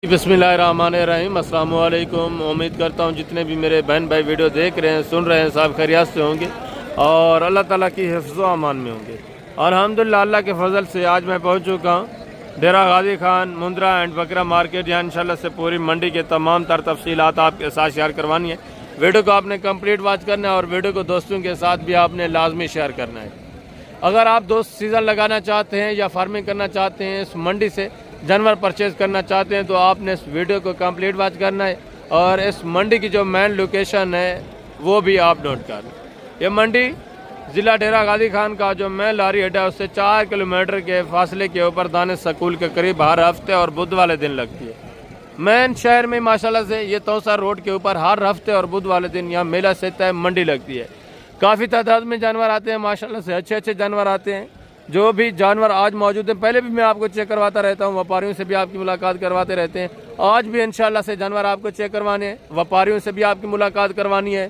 बिस्मिल्लाहिर्रहमानिर्रहीम, अस्सलाम वालेकुम। उम्मीद करता हूँ जितने भी मेरे बहन भाई वीडियो देख रहे हैं, सुन रहे हैं, सब खैरियत से होंगे और अल्लाह ताला की हिफ्ज़ व अमान में होंगे। और अल्हम्दुलिल्लाह अल्लाह के फजल से आज मैं पहुँच चुका हूँ डेरा गाजी खान मुंद्रा एंड बकरा मार्केट। यहाँ इंशाल्लाह से पूरी मंडी के तमाम तर तफसीलात आपके साथ शेयर करवानी है। वीडियो को आपने कंप्लीट वॉच करना है और वीडियो को दोस्तों के साथ भी आपने लाजमी शेयर करना है। अगर आप दोस्त सीज़न लगाना चाहते हैं या फार्मिंग करना चाहते हैं, इस मंडी से जानवर परचेज़ करना चाहते हैं, तो आपने इस वीडियो को कंप्लीट वॉच करना है और इस मंडी की जो मेन लोकेशन है वो भी आप नोट कर लें। ये मंडी ज़िला डेरा गाजी खान का जो मेन लारी अड्डा है उससे 4 किलोमीटर के फासले के ऊपर दानिश स्कूल के करीब हर हफ्ते और बुध वाले दिन लगती है। मेन शहर में माशाल्लाह से ये तौसा रोड के ऊपर हर हफ्ते और बुध वाले दिन यहाँ मेला से तय मंडी लगती है। काफ़ी तादाद में जानवर आते हैं, माशाल्लाह से अच्छे अच्छे जानवर आते हैं। जो भी जानवर आज मौजूद हैं, पहले भी मैं आपको चेक करवाता रहता हूं, व्यापारियों से भी आपकी मुलाकात करवाते रहते हैं। आज भी इंशाल्लाह से जानवर आपको चेक करवाने हैं, व्यापारियों से भी आपकी मुलाकात करवानी है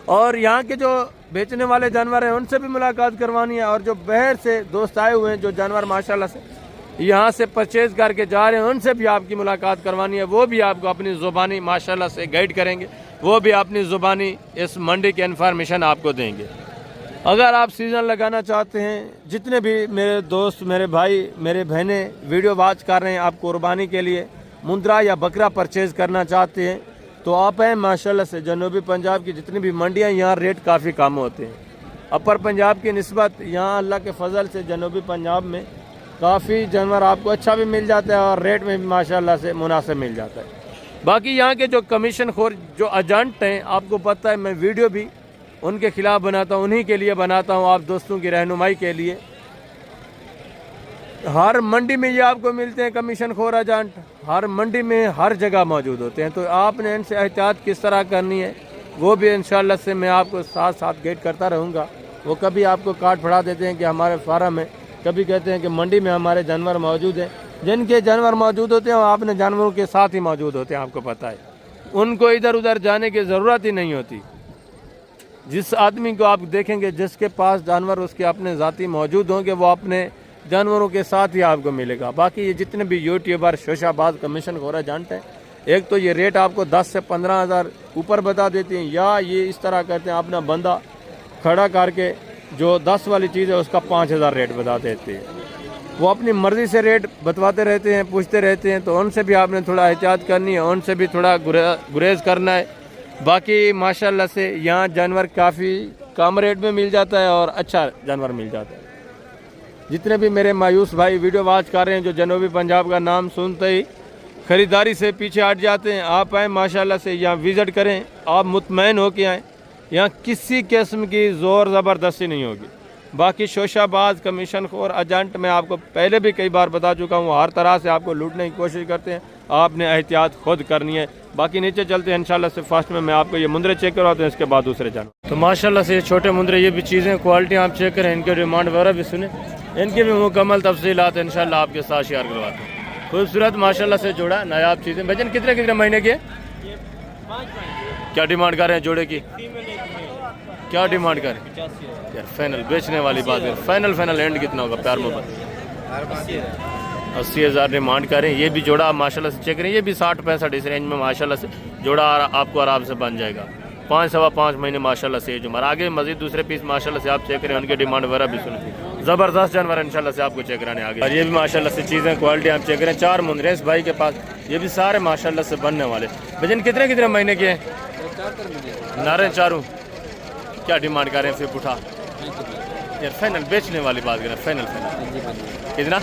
और यहाँ के जो बेचने वाले जानवर हैं उनसे भी मुलाकात करवानी है। और जो बाहर से दोस्त आए हुए हैं, जो जानवर माशाल्लाह से यहाँ से परचेज करके जा रहे हैं, उनसे भी आपकी मुलाकात करवानी है। वो भी आपको अपनी ज़ुबानी माशाल्लाह से गाइड करेंगे, वो भी अपनी ज़ुबानी इस मंडी की इन्फॉर्मेशन आपको देंगे। अगर आप सीज़न लगाना चाहते हैं, जितने भी मेरे दोस्त, मेरे भाई, मेरे बहनें वीडियो वॉच कर रहे हैं, आप कुर्बानी के लिए मुंद्रा या बकरा परचेज़ करना चाहते हैं तो आप हैं माशाल्लाह से जनूबी पंजाब की जितनी भी मंडियां, यहाँ रेट काफ़ी कम होते हैं। अपर पंजाब की निस्बत यहाँ अल्लाह के फजल से जनूबी पंजाब में काफ़ी जानवर आपको अच्छा भी मिल जाता है और रेट में भी माशाल्लाह से मुनासिब मिल जाता है। बाकी यहाँ के जो कमीशन खोर जो एजेंट हैं, आपको पता है मैं वीडियो भी उनके खिलाफ बनाता हूँ, उन्हीं के लिए बनाता हूँ, आप दोस्तों की रहनुमाई के लिए। हर मंडी में ये आपको मिलते हैं कमीशन खोर एजेंट, हर मंडी में हर जगह मौजूद होते हैं। तो आपने इनसे एहतियात किस तरह करनी है वो भी इंशाल्लाह से मैं आपको साथ साथ गाइड करता रहूँगा। वो कभी आपको काट फड़ा देते हैं कि हमारे फार्म है, कभी कहते हैं कि मंडी में हमारे जानवर मौजूद हैं। जिनके जानवर मौजूद होते हैं वो आपने जानवरों के साथ ही मौजूद होते हैं, आपको पता है। उनको इधर उधर जाने की ज़रूरत ही नहीं होती। जिस आदमी को आप देखेंगे जिसके पास जानवर उसके अपने ज़ाती मौजूद होंगे, वो अपने जानवरों के साथ ही आपको मिलेगा। बाकी ये जितने भी यूट्यूबर शोशाबाज कमीशन खोरा एजेंट हैं, एक तो ये रेट आपको 10 से 15 हज़ार ऊपर बता देते हैं, या ये इस तरह करते हैं अपना बंदा खड़ा करके जो 10 वाली चीज़ है उसका 5,000 रेट बता देते हैं। वो अपनी मर्ज़ी से रेट बतवाते रहते हैं, पूछते रहते हैं, तो उनसे भी आपने थोड़ा एहतियात करनी है, उनसे भी थोड़ा गुरेज करना है। बाकी माशाल्लाह से यहाँ जानवर काफ़ी कम रेट में मिल जाता है और अच्छा जानवर मिल जाता है। जितने भी मेरे मायूस भाई वीडियो वॉच कर रहे हैं, जो जनूबी पंजाब का नाम सुनते ही ख़रीदारी से पीछे हट जाते हैं, आप आएँ माशाल्लाह से यहाँ विज़िट करें, आप मुतमईन हो के आएँ। यहाँ किसी किस्म की ज़ोर ज़बरदस्ती नहीं होगी। बाकी शोशाबाज कमीशन खोर एजेंट मैं आपको पहले भी कई बार बता चुका हूँ, हर तरह से आपको लूटने की कोशिश करते हैं, आपने एहतियात खुद करनी है। बाकी नीचे चलते हैं इंशाल्लाह से। फर्स्ट में मैं आपको ये मुंद्रे चेक करवाते हैं, इसके बाद दूसरे जानवर। तो माशाल्लाह से ये छोटे मुंद्रे, ये भी चीज़ें क्वालिटी आप चेक करें, इनके डिमांड वगैरह भी सुने, इनकी भी मुकम्मल तफसीलात इंशाल्लाह आपके साथ शेयर करवाते हैं। खूबसूरत माशाल्लाह से जोड़ा, नायाब चीज़ें। भजन कितने कितने महीने की है? क्या डिमांड कर रहे हैं जोड़े की? क्या डिमांड करें यार? फाइनल बेचने वाली बात है, फाइनल एंड कितना होगा प्यार मोहब्बत? 80,000 डिमांड करें। ये भी जोड़ा माशाल्लाह से चेक करें, ये भी 60-65 इस रेंज में माशाल्लाह से जोड़ा आपको आराम से बन जाएगा। 5-5.5 महीने माशाल्लाह से एज उम्र। आगे मजीद दूसरे पीस माशाल्लाह से आप चेक करें, उनके डिमांड वगैरह भी सुनें। ज़बरदस्त जानवर इंशाल्लाह से आपको चेक कराने आगे। और ये भी माशाल्लाह से चीज़ें क्वालिटी आप चेक करें। 4 मुंद्रे इस भाई के पास, ये भी सारे माशाल्लाह से बनने वाले। भजन कितने कितने महीने के हैं? नारे चारों। क्या डिमांड कर रहे हैं फिर पुठा यार? फाइनल बेचने वाली बात करें, फाइनल कितना?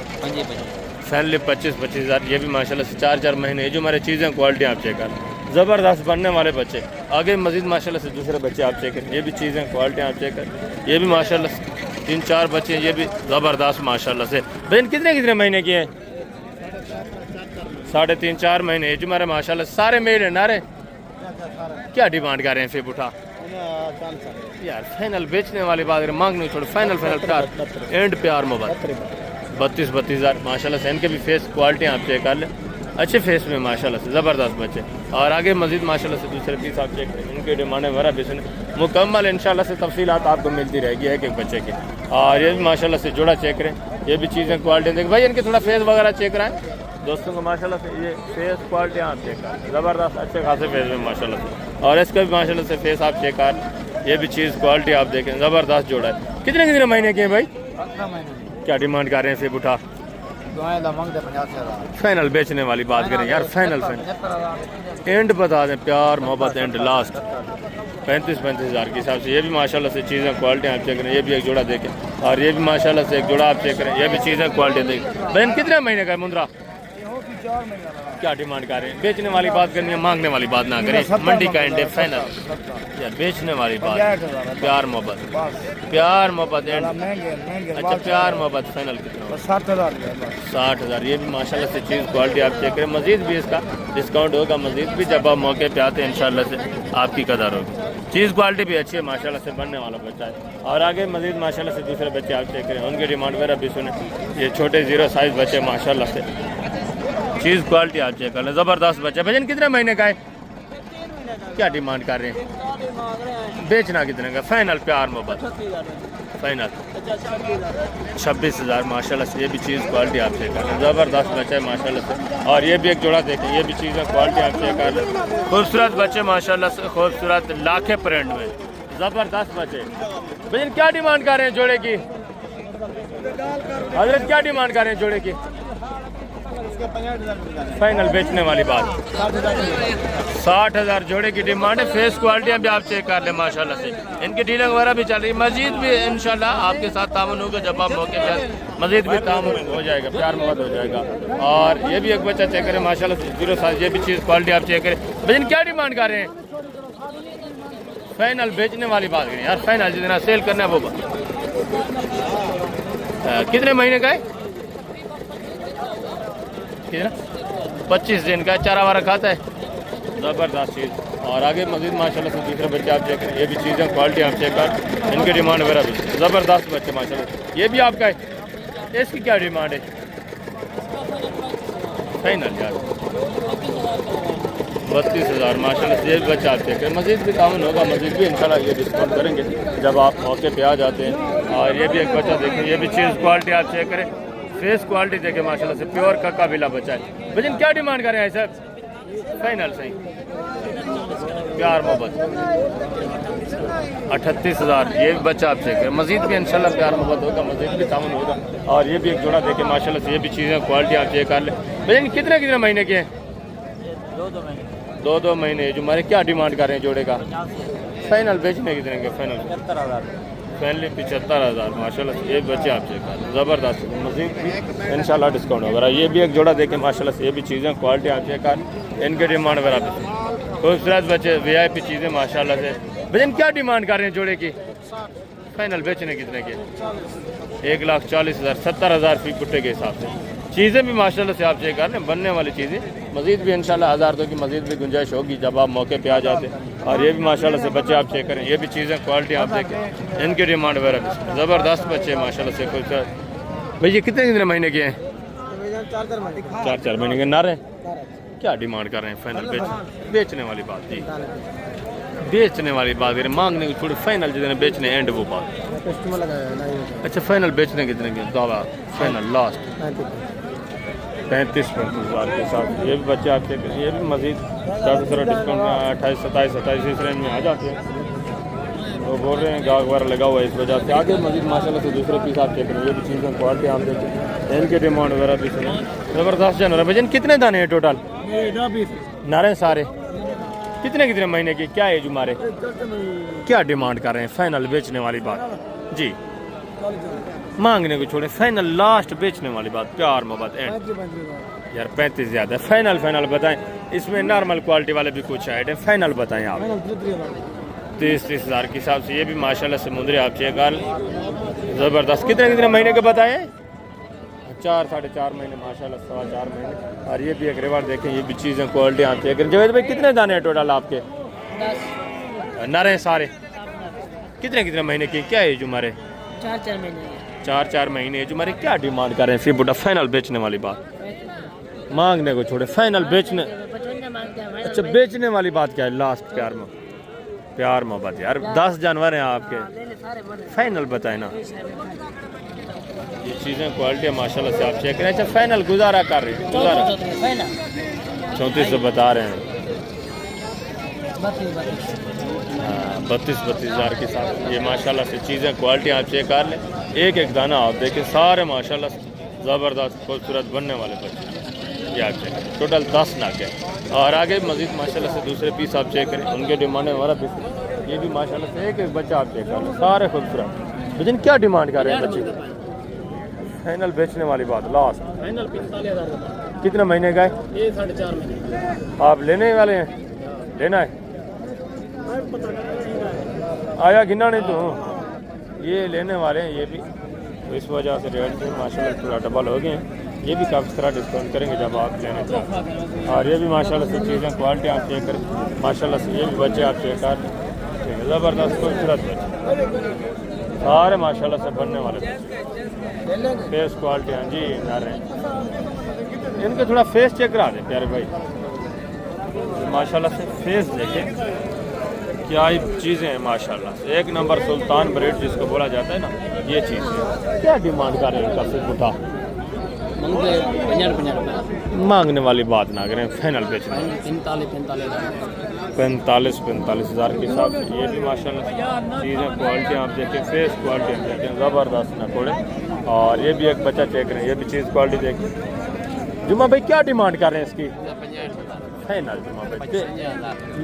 फाइनली 25,000। ये भी माशाल्लाह से 4-4 महीने जो हमारे चीज़ें क्वालिटी आप चेक करें, ज़बरदस्त बनने वाले बच्चे। आगे मजीद माशाल्लाह से दूसरे बच्चे आप चेक करें, ये भी चीज़ें क्वालिटी आप चेक करें। ये भी माशाल्लाह से 3-4 बच्चे, ये भी ज़बरदस्त माशाल्लाह से। बहन कितने कितने महीने के हैं? 3.5-4 महीने जो हमारे माशाल्लाह सारे मेल हैं। नारे क्या डिमांड कर रहे हैं फिर उठा यार? फाइनल बेचने वाली बात करें, मांग नहीं छोड़, फाइनल प्यार एंड प्यार मोबाइल 32,000 माशाल्लाह से। इनके भी फेस क्वालिटी आप चेक कर लें, अच्छे फेस में माशाल्लाह से ज़बरदस्त बच्चे। और आगे मजीद माशाल्लाह से दूसरे पीस आप चेक करें, उनके डिमांड वगैरह भी सुने, मुकम्मल इंशाल्लाह से तफसीलात आपको मिलती रहेगी एक एक बच्चे की। और ये भी माशाल्लाह से जोड़ा चेक करें, ये भी चीज़ें क्वालिटी देखें भाई। इनके थोड़ा फेस वगैरह चेक कराएँ, दोस्तों को माशाल्लाह से ये फेस क्वालिटी आप चेक कर, ज़बरदस्त अच्छे खासे फेस में माशाल्लाह से। और इसका भी माशाल्लाह से फेस आप चेक कर, ये भी चीज़ क्वालिटी आप देखें, ज़बरदस्त जोड़ा है। कितने कितने महीने के हैं भाई? 18 महीने। क्या डिमांड कर रहे हैं सेब उठा? फाइनल बेचने वाली बात करें यार, फाइनल एंड बता दें, प्यार मोहब्बत एंड लास्ट 35-35 हज़ार के हिसाब से। ये भी माशाल्लाह से चीज़ें क्वालिटी आप चेक करें, ये भी एक जोड़ा देखें, और ये भी माशाल्लाह से एक जोड़ा आप चेक करें, ये भी चीज़ें क्वालिटी देखें। बहन कितने महीने का है मुंद्रा? क्या डिमांड कर रहे हैं? बेचने वाली बात करनी है, मांगने वाली बात ना करें। मंडी का एंड फाइनल यार, बेचने वाली बात, प्यार मोहब्बत, प्यार मोहब्बत एंड। अच्छा प्यार मोहब्बत फाइनल कितना? 60,000। ये भी माशाल्लाह से चीज़ क्वालिटी आप चेक करें। मजीद भी इसका डिस्काउंट होगा, मजीद भी जब आप मौके पे आते हैं इंशाल्लाह से आपकी कदर होगी। चीज़ क्वालिटी भी अच्छी है माशाल्लाह से, बनने वाला बच्चा है। और आगे मजीद माशाल्लाह से दूसरे बच्चे आप चेक करें, उनकी डिमांड वगैरह भी सुने। ये छोटे 0 साइज़ बच्चे माशाल्लाह से चीज़ क्वालिटी आप चेक कर लें, ज़बरदस्त बच्चा। भजन कितने महीने का है? क्या डिमांड कर रहे हैं? बेचना कितने का? फाइनल प्यार मोहब्बत फाइनल 26,000 माशाल्लाह से। ये भी चीज़ क्वालिटी आप चेक कर लें, ज़बरदस्त बच्चा है माशाल्लाह से। और ये भी एक जोड़ा देखें, ये भी चीज़ें क्वालिटी आप चेक कर लें। खूबसूरत बच्चे माशाल्लाह से, खूबसूरत लाखे प्रिंट में, ज़बरदस्त बच्चे। भजन क्या डिमांड कर रहे हैं जोड़े की? हजरत क्या डिमांड कर रहे हैं जोड़े की? फाइनल बेचने वाली बात 60,000 जोड़े की डिमांड है। फेस क्वालिटियाँ भी आप चेक कर लें माशाल्लाह से। इनकी डीलिंग वगैरह भी चल रही है, मजीद भी इंशाल्लाह आपके साथ तामुन होगा जब आप मौके पर, मजीद भी तामुन हो जाएगा, प्यार मोहब्बत हो जाएगा। और ये भी एक बच्चा चेक करें माशाल्लाह से 0 साइज, ये भी चीज़ क्वालिटी आप चेक करें। लेकिन क्या डिमांड कर रहे हैं? फाइनल बेचने वाली बात करें यार, फाइनल जितना सेल करना है वो कितने महीने का है? 25 दिन का चारा वारा खाता है, ज़बरदस्त चीज़। और आगे मजीद माशाल्लाह से दूसरे बच्चे आप चेक करें, ये भी चीज़ें क्वालिटी आप चेक कर, इनकी डिमांड वगैरह भी ज़बरदस्त बच्चे माशाल्लाह। ये भी आपका है, इसकी क्या डिमांड है? फाइनल यार 32,000 माशाल्लाह से। ये भी बच्चा आप चेक करें, मजीद भी ताउन होगा, मजीद भी इंशाल्लाह ये डिस्काउंट करेंगे जब आप मौके पे आ जाते हैं। और ये भी एक बच्चा देखें, ये भी चीज़ क्वालिटी आप चेक करें, फेस क्वालिटी देखे माशाल्लाह से, प्योर का काबिला बच्चा है। लेकिन क्या डिमांड करें सर? फाइनल सही प्यार मोहब्बत 38,000। ये भी बच्चा आप चेक करें, मजीद भी इंशाल्लाह प्यार मोहब्बत होगा, मजीद भी तामुन होगा। और ये भी एक जोड़ा देखे माशाल्लाह से, ये भी चीज़ें क्वालिटी आप चेक कर लें। लेकिन कितने कितने महीने के हैं? 2 महीने। जो हमारे क्या डिमांड कर रहे हैं जोड़े का? फाइनल बेचने कितने के? फाइनल 75,000 माशाल्लाह से। ये बच्चे आप चेक कर, ज़बरदस्त, मजीद भी इंशाल्लाह डिस्काउंट वगैरह। ये भी एक जोड़ा देखें माशाल्लाह से, ये भी चीज़ें क्वालिटी आप चेक कर, इनके डिमांड वगैरह भी खूबसूरत बच्चे, VIP चीज़ें माशाल्लाह से। लेकिन क्या डिमांड कर रहे हैं जोड़े की? फाइनल बेचने कितने के? 1,40,000 70,000 फी पुट्टे के हिसाब से। चीज़ें भी माशाल्लाह से आप चेक कर लें, बनने वाली चीज़ें, मजीद भी इंशाल्लाह 1000 की मजीद भी गुंजाइश होगी जब आप मौके पे आ जाते हैं। और ये भी माशाल्लाह से बच्चे आप चेक करें, ये भी चीज़ें क्वालिटी आप देखें, इनकी डिमांड वगैरह भी ज़बरदस्त बच्चे माशाल्लाह से। खूबसूरत भाई, ये कितने महीने के हैं? 4 महीने के नारे। क्या डिमांड कर रहे हैं? फाइनल बेचने वाली बात जी, बेचने वाली बात करें, मांगने की थोड़ी, फाइनल जितने बेचने एंड वो बात। अच्छा फाइनल बेचने कितने के? दावा फाइनल लास्ट 35,000 के साथ। ये भी बच्चे आप चेक करें, ये भी मजीद ज़्यादा डिस्काउंट 28, 27 इस रेंज में आ जाते हैं। वो बोल रहे हैं गाहक वगैरह लगा हुआ है, इस वजह से आगे मजीद माशाल्लाह से दूसरे पीस आप चेक करें, ये भी चीज़ें क्वालिटी आप देखें, इनके डिमांड वगैरह भी सुने, ज़बरदस्त जानवर। भजन कितने दाने हैं टोटल? नारे सारे कितने कितने महीने की? क्या एज हमारे? क्या डिमांड कर रहे हैं? फाइनल बेचने वाली बात जी, मांगने को छोड़े, फाइनल लास्ट बेचने वाली बात, प्यार मोहब्बत एंड। यार 35 ज़्यादा है, फाइनल बताएं। इसमें नॉर्मल क्वालिटी वाले भी कुछ ऐड है, फाइनल बताएं आप। 30,000 के हिसाब से। ये भी माशाल्लाह से मुंदरे आप चेक कर, ज़बरदस्त। कितने महीने के बताएं? 4 साढ़े 4 महीने माशाल्लाह, 4.25 महीने। और ये भी एक रिवार्ड देखें, ये भी चीज़ें क्वालिटी आप चेक करें। जवेद भाई कितने दाने हैं टोटल आपके? 10 नारे सारे। कितने महीने की? क्या एज हमारे? 4 महीने। 4 महीने जो हमारे। क्या डिमांड कर रहे हैं? फिर बुढ़ा फाइनल बेचने वाली बात, मांगने को छोड़े, फाइनल बेचने। अच्छा बेचने वाली बात क्या है? लास्ट प्यार मोहब्बत यार। 10 जानवर हैं आपके, फाइनल बताए ना। ये चीज़ें क्वालिटी माशाल्लाह से आप चेक करें। अच्छा फाइनल गुजारा कर रहे हैं, गुजारा 3400 बता रहे हैं। 32 हज़ार के साथ ये माशाल्लाह से चीज़ें क्वालिटी आप चेक कर लें। एक एक दाना आप देखें, सारे माशाल्लाह ज़बरदस्त खूबसूरत बनने वाले बच्चे ये आप चेक करें। टोटल 10 नाक है। और आगे मज़ीद माशाल्लाह से दूसरे पीस आप चेक करें, उनके डिमांड है हमारा पीस। ये भी माशाल्लाह से एक एक बच्चा आप चेक कर लें, सारे खूबसूरत। लेकिन क्या डिमांड कर रहे हैं बच्चे? फाइनल बेचने वाली बात लास्ट फाइनल 45,000 कितने महीने का है? ये 4.5 महीने आप लेने वाले हैं? लेना है? आया गिना नहीं तो ये लेने वाले हैं ये भी, तो इस वजह से रेट से माशाल्लाह थोड़ा डबल हो गए हैं। ये भी काफ़ी तरह डिस्काउंट करेंगे जब आप लेने चाहें। और ये भी माशाल्लाह से चीज़ें क्वालिटी आप चेक करें, माशाल्लाह से ये भी बच्चे आप चेक कर लें। ठीक है, ज़बरदस्त खूबसूरत बच्चे सारे माशाल्लाह से बनने वाले फेस क्वालिटी। हाँ जी नारे इनके थोड़ा फेस चेक करा दें प्यारे भाई, माशाल्लाह से फेस देखें क्या ही चीज़ें हैं माशाल्लाह से। एक नंबर सुल्तान ब्रेड जिसको बोला जाता है ना, ये चीज़ है। क्या डिमांड कर रहे हैं इनका फिर उठा? मांगने वाली बात ना करें, फाइनल बेचना 45 हज़ार के हिसाब से। ये भी माशाल्लाह चीज़ें क्वालिटी आप देखें, फेस क्वालिटी आप देखें, ज़बरदस्त नकोड़े। और ये भी एक बच्चा चेक करें, ये भी चीज़ क्वालिटी देखें। जुम्मा भाई क्या डिमांड कर रहे हैं इसकी? फाइनल जुम्मा भाई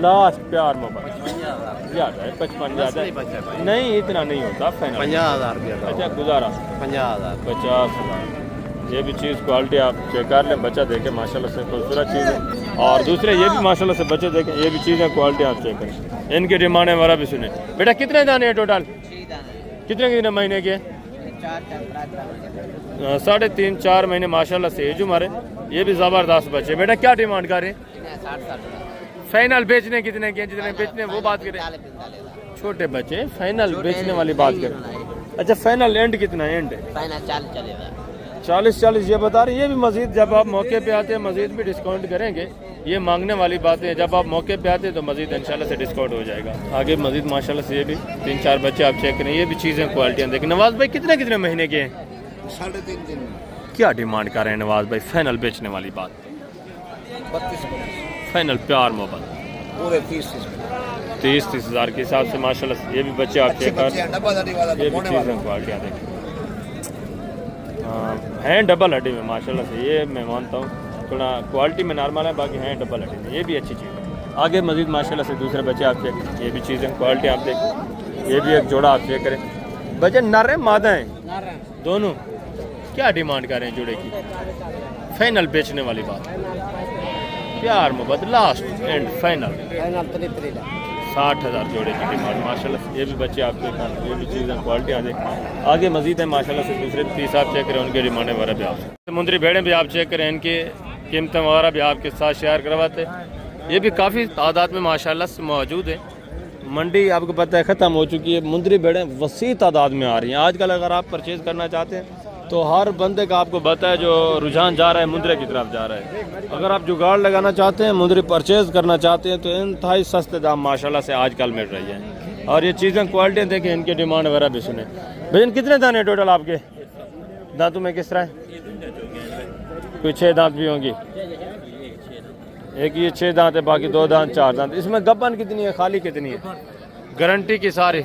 लास्ट प्यार मोबाइल ज़्यादा है, 55 ज़्यादा है नहीं, इतना नहीं होता फाइनल 50,000 रुपया। अच्छा गुजारा 50,000 50,000। ये भी चीज़ क्वालिटी आप चेक कर लें, बच्चा देखें माशाल्लाह से खूबसूरत चीज़ है। और दूसरे ये भी माशाल्लाह से बच्चे देखें, ये भी चीज़ें क्वालिटी आप चेक करें। इनकी डिमांड है हमारा भी सुने। बेटा कितने दाने हैं टोटल? कितने महीने के? 3.5-4 महीने माशाल्लाह से एज हमारे। ये भी ज़बरदस्त बच्चे। बेटा क्या डिमांड कर रहे हैं? फाइनल बेचने कितने के? जितने बेचने वो बात करें। छोटे बच्चे फाइनल बेचने वाली बात करें। अच्छा फाइनल एंड कितना है? एंड 40 ये बता रहे हैं। ये भी मजीद जब आप मौके पे आते हैं मजीद भी डिस्काउंट करेंगे। ये मांगने वाली बातें हैं, जब आप मौके पे आते हैं तो मजीद इंशाल्लाह से डिस्काउंट हो जाएगा। आगे मजीद माशाल्लाह से ये भी 3-4 बच्चे आप चेक करें। ये भी चीज़ें क्वालिटियाँ देखें। नवाज भाई कितने महीने के हैं? 3.5 दिन। क्या डिमांड कर रहे हैं नवाज भाई? फाइनल बेचने वाली बात 32 फाइनल प्यार मोबाइल पूरे 30 हज़ार के हिसाब से माशाल्लाह से। ये भी बच्चे आप चेक कर, ये भी चीज़ें क्वालिटियाँ देखें। हैं डबल हड्डी में माशाल्लाह से, ये मैं मानता हूँ थोड़ा क्वालिटी में नॉर्मल है, बाकी हैं डबल हड्डी में। ये भी अच्छी चीज़ है। आगे मजीद माशाल्लाह से दूसरे बच्चे आप चेक, ये भी चीज़ें क्वालिटी आप देखें। ये भी एक जोड़ा आप चेक करें। बच्चे नर हैं मादा हैं दोनों? क्या डिमांड कर रहे हैं जोड़े की? फाइनल बेचने वाली बात प्यार मोहब्बत लास्ट एंड फाइनल 60,000 जोड़े की डिमांड माशाल्लाह से। ये भी बच्चे आप चेक करें, ये भी चीज़ें क्वालिटी आ देखें। आगे मजीद है माशाल्लाह से दूसरे पीस आप चेक करें, उनके डिमांड वगैरह भी आप समुद्री भेड़ें भी आप चेक करें, इनकी कीमतें वगैरह भी आपके साथ शेयर करवाते हैं। ये भी काफ़ी तादाद में माशाल्लाह से मौजूद है। मंडी आपको पता है ख़त्म हो चुकी है, मुंदरी भेड़ें वसी तादाद में आ रही हैं आजकल। अगर आप परचेज़ करना चाहते हैं तो हर बंदे का आपको पता है जो रुझान जा रहा है मुंदरे की तरफ जा रहा है। अगर आप जुगाड़ लगाना चाहते हैं, मुंदरी परचेज़ करना चाहते हैं तो इंतहाई सस्ते दाम माशाल्लाह से आजकल मिल रही है। और ये चीज़ें क्वालिटी देखें, इनके डिमांड वगैरह भी सुने। भैया कितने दाने टोटल आपके दांतों में? किस तरह है? कोई 6 दांत भी होंगी? एक ये 6 दांत है, बाकी 2 दांत 4 दांत। इसमें गब्बन कितनी है, खाली कितनी है? गारंटी की सारी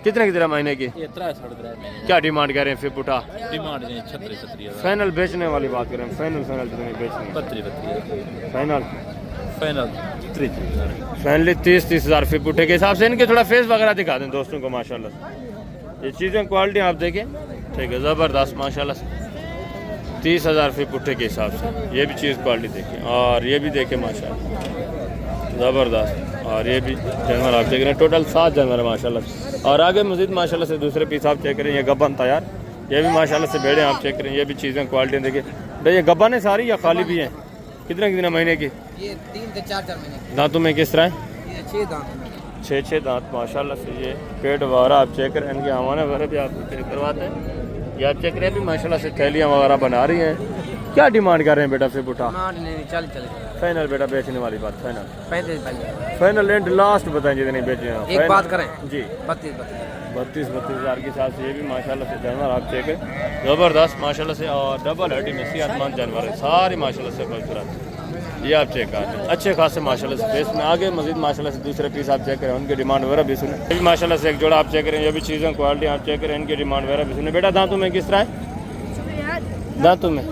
कितने महीने की? क्या डिमांड कर रहे हैं फिर पुटा? डिमांड 36 फाइनल बेचने वाली बात करें, फाइनल जितने बेचने फाइनल फाइनली 30 हज़ार फी पुटे के हिसाब से। इनके थोड़ा फेस वगैरह दिखा दें दोस्तों को माशाल्लाह। ये चीज़ें क्वालिटी आप देखें, ठीक है, ज़बरदस्त माशाल्लाह से। 30,000 फी पुट्ठे के हिसाब से ये भी चीज़ क्वालिटी देखें। और ये भी देखें माशाल्लाह ज़बरदस्त। और ये भी जानवर आप देख रहे हैं, टोटल 7 जानवर है माशाल्लाह। और आगे मज़ीद माशाल्लाह से दूसरे पीस आप चेक करें। ये गब्बन था यार, ये भी माशाल्लाह से भेड़े आप चेक करें। ये भी चीज़ें क्वालिटी देखिए। भाई ये गब्बन है सारी या खाली भी हैं? कितने महीने की? ये 3 से 4 महीने। दांतों में किस तरह है? ये 6 दांत, 6 दांत माशाल्लाह से। ये पेट वगैरह आप चेक करें, इनके हमारे वगैरह भी आप चेक करवाते हैं। ये आप चेक करें भी माशाल्लाह से थैलियाँ वगैरह बना रही हैं। क्या डिमांड कर रहे हैं बेटा फिर उठा? 40 फाइनल बेटा बेचने वाली बात फाइनल 35 फाइनल एंड लास्ट बताएं जितने बेचे हैं एक बात करें जी 32 32,000 के साथ से ये भी माशाल्लाह से जानवर आप चेक करें ज़बरदस्त माशाल्लाह से और डबल हड्डी में सेहतमंद जानवर है सारे माशाल्लाह से खूबसूरत ये आप चेक कर अच्छे खासे माशाल्लाह से फेस में आगे मजीद माशाल्लाह से दूसरे पीस आप चेक करें उनकी डिमांड वगैरह भी सुने ये भी माशाल्लाह से एक जोड़ा आप चेक करें ये भी चीज़ें क्वालिटी आप चेक करें इनकी डिमांड वगैरह भी सुने बेटा दांतों में किस तरह है दांतों में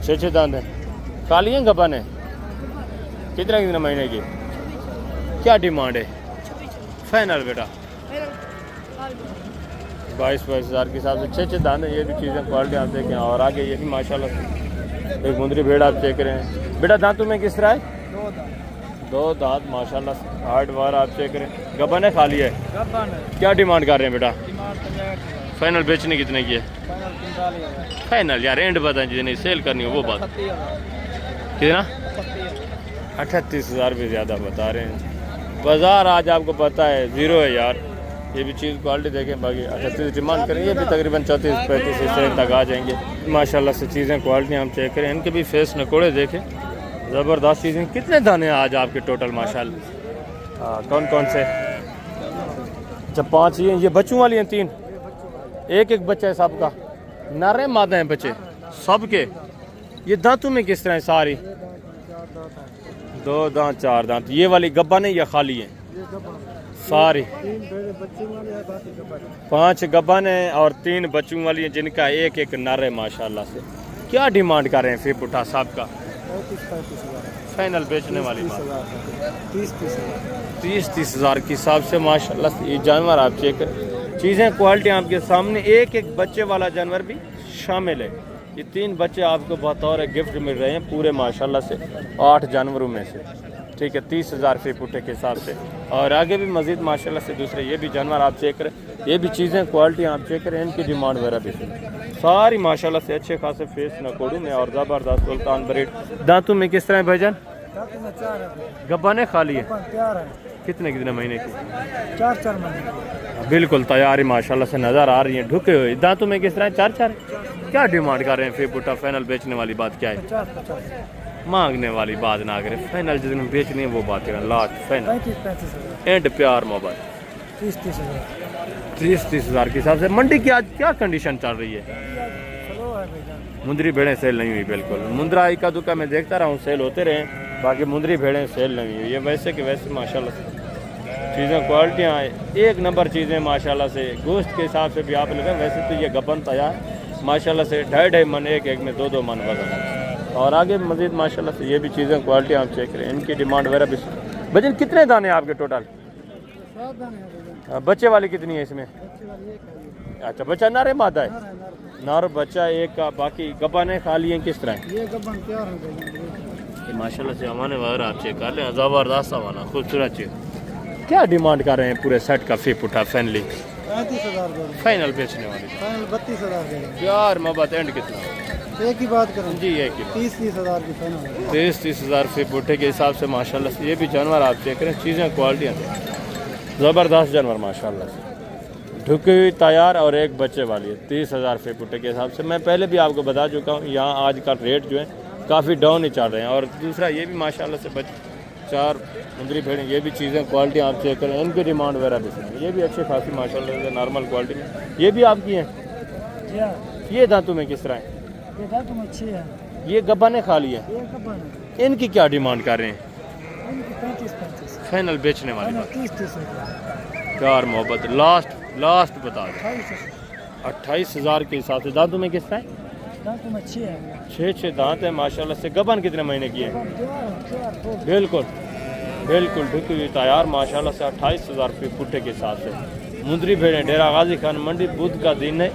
6 दांत हैं काली हैं गबन है कितने महीने की क्या डिमांड है फाइनल बेटा 22,000 के हिसाब से 6 दांत हैं ये भी चीज़ें क्वालिटी आप देखें और आगे ये भी माशाल्लाह से एक मुंदरी भेड़ आप चेक करें बेटा दांतों में किस तरह है 2 दांत माशाल्लाह से हार्ड वार आप चेक करें गबन है खाली है क्या डिमांड कर रहे हैं बेटा फाइनल बेचने कितने की है फाइनल यार एंड बताएं जितनी सेल करनी हो वो बात कितना 38,000 भी ज़्यादा बता रहे हैं बाज़ार आज आपको पता है ज़ीरो है यार ये भी चीज़ क्वालिटी देखें बाकी 38 डिमांड करें ये भी तकरीबन 34-35 इससे तक आ जाएंगे माशाल्लाह से चीज़ें क्वालिटी हम चेक करें इनके भी फेस नकोड़े देखें ज़बरदस्त चीज़ें कितने दाने हैं आज आपके टोटल माशाल्लाह कौन कौन से अच्छा 5 ये बच्चों वाली हैं 3 एक बच्चा है सबका नरे मादा हैं बच्चे सबके ये दांतों में किस तरह है सारी 2 दांत 4 दांत ये वाली गब्बा नहीं या खाली है सारी 5 गब्बन है और 3 बच्चों वाली है जिनका एक नर है माशाल्लाह से क्या डिमांड कर रहे हैं फिर पुठा साहब का 35,000 फाइनल बेचने वाली बात 30 हज़ार के हिसाब से माशाल्लाह से ये जानवर आप चेक करें चीज़ें क्वालिटी आपके सामने एक बच्चे वाला जानवर भी शामिल है ये 3 बच्चे आपको बतौर गिफ्ट मिल रहे हैं पूरे माशाल्लाह से 8 जानवरों में से ठीक है 30,000 फी पुट्टे के हिसाब से और आगे भी मज़ीद माशाल्लाह से दूसरे ये भी जानवर आप चेक करें ये भी चीज़ें क्वालिटी आप चेक करें इनकी डिमांड वगैरह भी सारी माशाल्लाह से अच्छे खासे फेस नकोड़ू में और ज़बरदस्त सुल्तान ब्रीड दांतों में किस तरह है भाईजान गब्बा ने खाली है कितने महीने की 4 महीने बिल्कुल तैयारी माशाल्लाह से नज़र आ रही है ढुके हुए दांतों में किस तरह 4 क्या डिमांड कर रहे हैं फिर बुट्टा फाइनल बेचने वाली बात क्या है 50 मांगने वाली बात ना करें फाइनल जितने बेचनी है वो बात करें लास्ट फाइनल 35,000 एंड प्यार मोहब्बत 30,000 30 हज़ार के हिसाब से मंडी की आज क्या कंडीशन चल रही है मुंदरी भेड़ें सेल नहीं हुई बिल्कुल मुंद्रा इका दुका मैं देखता रहा हूँ सेल होते रहे बाकी मुंदरी भेड़ें सेल नहीं हुई ये वैसे कि वैसे माशाल्लाह से चीज़ें क्वालिटियाँ एक नंबर चीज़ें माशाल्लाह से गोश्त के हिसाब से भी आप लगा वैसे तो ये गबन तैयार माशाल्लाह से 2.5 मन एक में 2 मन वजन और आगे मज़ीद माशाल्लाह से ये भी चीज़ें क्वालिटी आप चेक करें इनकी डिमांड वगैरह भी वजन कितने दाने हैं आपके टोटल बच्चे वाली कितनी है इसमें अच्छा बच्चा नारे मादा है नार बच्चा एक का बाकी गब्बन खाली हैं किस तरह ये गबन तैयार हो गई माशाल्लाह से हमारे वगैरह आप चेक कर लें ज़बरदस्त वाला खूबसूरत चीज़ क्या डिमांड कर रहे हैं पूरे सेट का फी पुठा फैनली 35,000 फाइनल बेचने वाली फाइनल 32,000 यार मोहब्बत एंड कितना एक ही बात करें जी एक ही 30,000 की फाइनल 30 हज़ार फी पुठे के हिसाब से माशाल्लाह से ये भी जानवर आप चेक करें चीज़ें क्वालिटियाँ ज़बरदस्त जानवर माशाल्लाह से ढुकी हुई तैयार और एक बच्चे वाली है 30,000 फी पुट्टे के हिसाब से मैं पहले भी आपको बता चुका हूँ यहाँ आज का रेट जो है काफ़ी डाउन ही चल रहे हैं और दूसरा ये भी माशाल्लाह से 4 मुंदरी भेड़ें ये भी चीज़ें क्वालिटी आप चेक करें इनकी डिमांड वगैरह भी सुनिए ये भी अच्छी खासी माशाल्लाह से नॉर्मल क्वालिटी में ये भी आपकी हैं ये दांतों में किस तरह है ये दांतों में 6 है ये गब्बन खाली है ये गबन है इनकी क्या डिमांड कर रहे हैं इनकी 35 फाइनल बेचने वाली फाइनल 30 प्यार मोहब्बत लास्ट बता दें 28 28,000 के हिसाब से दांतों में किस तरह है दांतों में 6 है 6 दांत है माशाल्लाह से गबन कितने महीने की है तैयार बिल्कुल ढुकी हुई तैयार माशाल्लाह से 28,000 रुपये पुट्टे के हिसाब से मुंदरी भेड़ें डेरा गाजी खान मंडी बुध का दिन है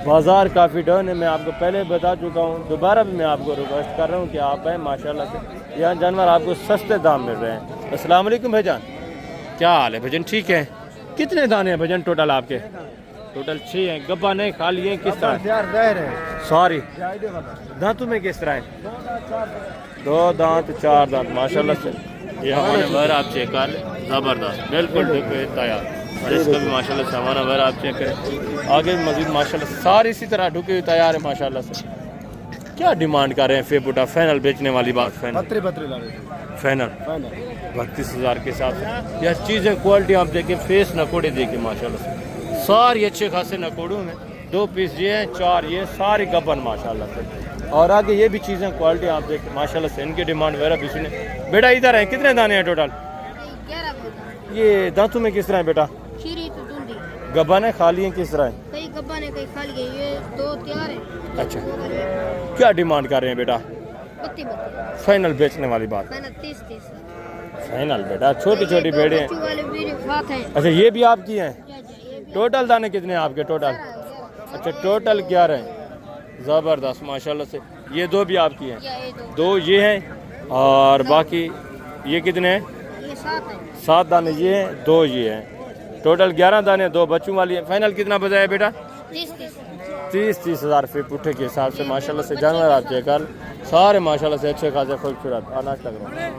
बाज़ार काफ़ी डाउन है मैं आपको पहले बता चुका हूँ दोबारा भी मैं आपको रिक्वेस्ट कर रहा हूँ कि आप हैं माशाल्लाह से यहाँ जानवर आपको सस्ते दाम मिल रहे हैं अस्सलाम वालेकुम भाईजान क्या हाल है भजन ठीक है कितने दाने हैं भजन टोटल आपके टोटल 6 हैं गब्बा नहीं खाली हैं किस तरह सॉरी दांतों में किस तरह है 2 दांत 4 दांत माशाल्लाह से ये हमारे बाहर आप चेक कर ज़बरदस्त बिल्कुल तैयार और इसका भी माशाल्लाह से हमारा बाहर आप चेक करें आगे भी मजीद माशाल्लाह सारी इसी तरह ढुकी हुई तैयार है माशाल्लाह से क्या डिमांड कर रहे हैं फेबुटा? फाइनल बेचने वाली बात, फाइनल बत्तरी ला रहे थे फाइनल फाइनल 32,000 के हिसाब से। यह चीज़ें क्वालिटी आप देखें, फेस नकोड़े देखिए माशाल्लाह से, सारी अच्छे खासे नकोड़ों में। 2 पीस ये हैं, 4 ये, सारी गबन माशाल्लाह से। और आगे ये भी चीज़ें क्वालिटी आप देखें माशाल्लाह से, इनकी डिमांड वगैरह भी सुने। बेटा इधर है, कितने दाने हैं टोटल? 11 बोला। ये दांतों में किस तरह है बेटा? खीरी तो दूंदी। गबन है, खाली है, किस तरह है? कई गब्बा ने कई खाली है, ये 2 तैयार है। अच्छा, क्या डिमांड कर रहे हैं बेटा? 32 फाइनल बेचने वाली बात, मैंने 30 फाइनल बेटा। छोटी छोटी भेड़ें हैं। वाले भी साथ हैं। अच्छा, ये भी आपकी हैं? ये भी टोटल दाने कितने हैं आपके टोटल? अच्छा, टोटल 11 हैं। ज़बरदस्त माशाल्लाह से। ये 2 भी आपकी हैं? ये 2 ये हैं, और बाकी ये कितने हैं? ये 7 है। 7 दाने ये हैं, 2 ये हैं। टोटल 11 दाने, 2 बच्चों वाली है। फाइनल कितना बताया बेटा? 30 हज़ार रुपये पुट्ठे के हिसाब से माशाल्लाह से। जानवर आप चेक कर, सारे माशाल्लाह से अच्छे खासे खूबसूरत अनाज लग रहा है,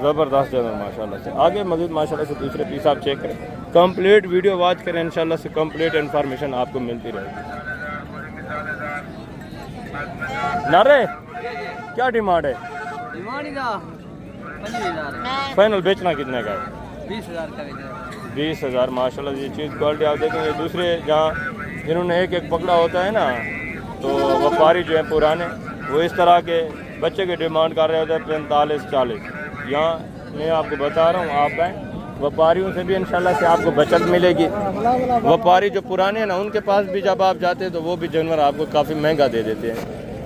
ज़बरदस्त जानवर माशाल्लाह से। आगे मज़ीद माशाल्लाह से दूसरे पीस आप चेक करें, कंप्लीट वीडियो वॉच करें, इंशाल्लाह से कंप्लीट इन्फॉर्मेशन आपको मिलती रहेगी। नारे क्या डिमांड है? फाइनल बेचना कितने का है? 20,000 का 20,000 माशाल्लाह। ये चीज़ क्वालिटी आप देखेंगे, दूसरे जहाँ जिन्होंने एक एक पकड़ा होता है ना, तो व्यापारी जो है पुराने, वो इस तरह के बच्चे की डिमांड कर रहे होते हैं 45-40। यहाँ मैं आपको बता रहा हूँ, आप आए व्यापारियों से भी इंशाल्लाह से आपको बचत मिलेगी। व्यापारी जो पुराने हैं ना, उनके पास भी जब आप जाते हैं तो वो भी जानवर आपको काफ़ी महंगा दे देते हैं।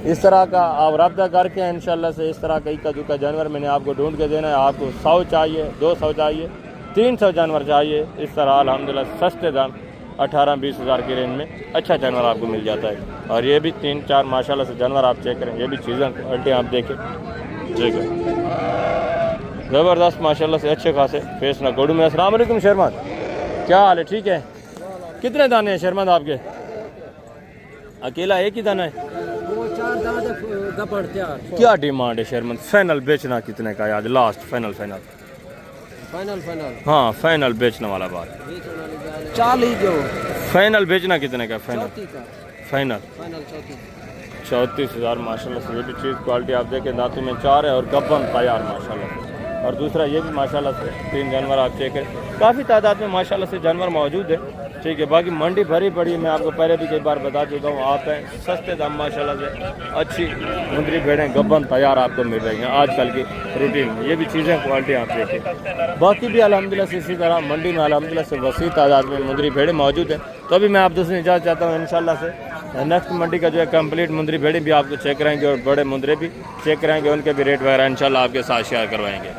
इस तरह का आप रब्ता करके इंशाल्लाह से इस तरह का इक्का दुक्का जानवर मैंने आपको ढूंढ के देना है। आपको 100 चाहिए, 200 चाहिए, 300 जानवर चाहिए, इस तरह अल्हम्दुलिल्लाह सस्ते दाम 18-20 हज़ार की रेंज में अच्छा जानवर आपको मिल जाता है। और ये भी 3-4 माशाल्लाह से जानवर आप चेक करें, ये भी चीज़ें क्वालिटी आप देखें, ठीक है, ज़बरदस्त माशाल्लाह से अच्छे खासे फेस ना गोडू में। अस्सलाम वालेकुम शर्मान, क्या हाल है? ठीक है। कितने दाने हैं शर्मान आपके? अकेला एक ही दाना है? वो 4 दाने गपड़ तैयार। क्या डिमांड है शर्मान? फाइनल बेचना कितने का है आज? लास्ट फाइनल फाइनल फाइनल हाँ, फाइनल बेचने वाला बात। 40 जो फाइनल बेचना कितने का? फाइनल 34 का फाइनल फाइनल 34 हज़ार माशाल्लाह से। ये भी चीज़ क्वालिटी आप देखें, दांतों में 4 है और गब्बन तैयार माशाल्लाह से। और दूसरा ये भी माशाल्लाह से 3 जानवर आप चेक करें, काफ़ी तादाद में माशाल्लाह से जानवर मौजूद है, ठीक है। बाकी मंडी भरी पड़ी है, मैं आपको पहले भी कई बार बता चुका हूँ। आप हैं सस्ते दाम माशाल्लाह से, अच्छी मुंदरी भेड़ें गब्बन तैयार आपको मिल रही हैं आजकल की रूटीन में। ये भी चीज़ें क्वालिटी आप देखें। बाकी भी अल्हम्दुलिल्लाह से इसी तरह मंडी में अल्हम्दुलिल्लाह से वसी तादाद में मुंदरी भेड़ें मौजूद हैं। तो अभी मैं आप दोस्तों से इजाज़त चाहता हूँ, इंशाल्लाह से नेक्स्ट मंडी का जो है कंप्लीट मुंदरी भेड़ें भी आपको चेक कराएंगे और बड़े मुंदरे भी चेक कराएंगे, उनके भी रेट वगैरह इंशाल्लाह आपके साथ शेयर करवाएंगे।